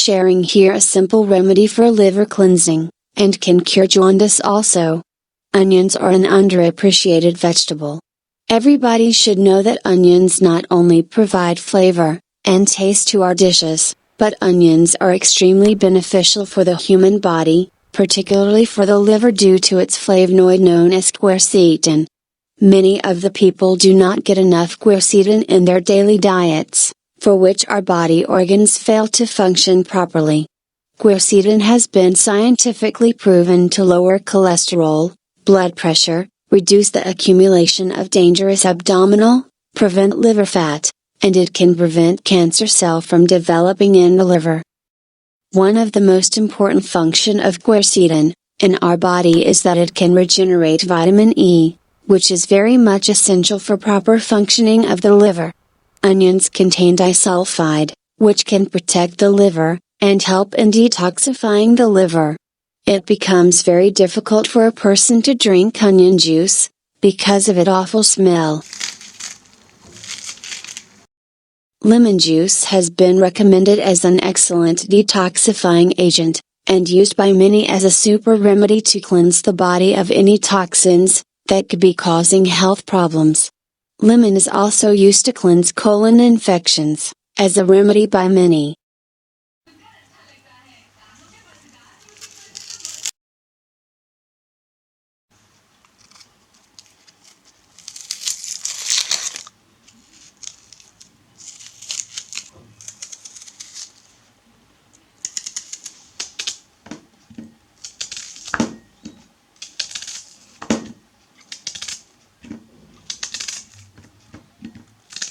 sharing here a simple remedy for liver cleansing, and can cure jaundice also. Onions are an underappreciated vegetable. Everybody should know that onions not only provide flavor and taste to our dishes, but onions are extremely beneficial for the human body, particularly for the liver due to its flavonoid known as quercetin. Many of the people do not get enough quercetin in their daily diets, for which our body organs fail to function properly. Quercetin has been scientifically proven to lower cholesterol, blood pressure, reduce the accumulation of dangerous abdominal, prevent liver fat, and it can prevent cancer cell from developing in the liver. One of the most important function of quercetin, in our body is that it can regenerate vitamin E, which is very much essential for proper functioning of the liver. Onions contain disulfide, which can protect the liver, and help in detoxifying the liver. It becomes very difficult for a person to drink onion juice, because of its awful smell. Lemon juice has been recommended as an excellent detoxifying agent, and used by many as a super remedy to cleanse the body of any toxins that could be causing health problems. Lemon is also used to cleanse colon infections, as a remedy by many.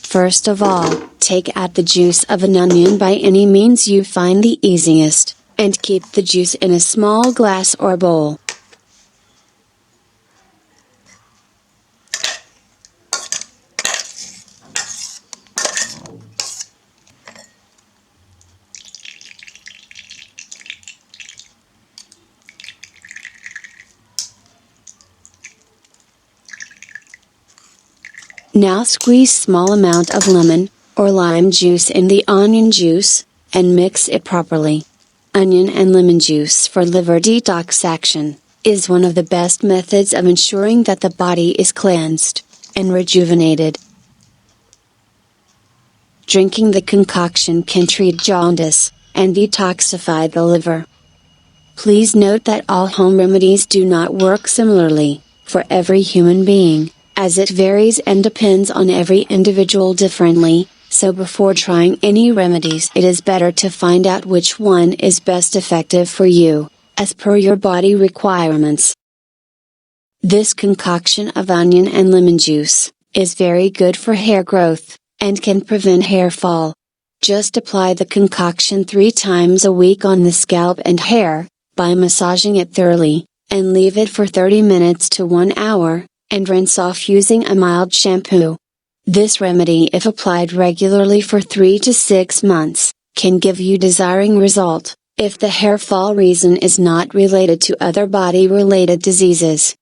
First of all, take out the juice of an onion by any means you find the easiest, and keep the juice in a small glass or bowl. Now squeeze small amount of lemon, or lime juice in the onion juice, and mix it properly. Onion and lemon juice for liver detox action, is one of the best methods of ensuring that the body is cleansed, and rejuvenated. Drinking the concoction can treat jaundice, and detoxify the liver. Please note that all home remedies do not work similarly, for every human being, as it varies and depends on every individual differently, so before trying any remedies it is better to find out which one is best effective for you, as per your body requirements. This concoction of onion and lemon juice, is very good for hair growth, and can prevent hair fall. Just apply the concoction 3 times a week on the scalp and hair, by massaging it thoroughly, and leave it for 30 minutes to 1 hour, and rinse off using a mild shampoo. This remedy, if applied regularly for 3 to 6 months, can give you desiring result, if the hair fall reason is not related to other body related diseases.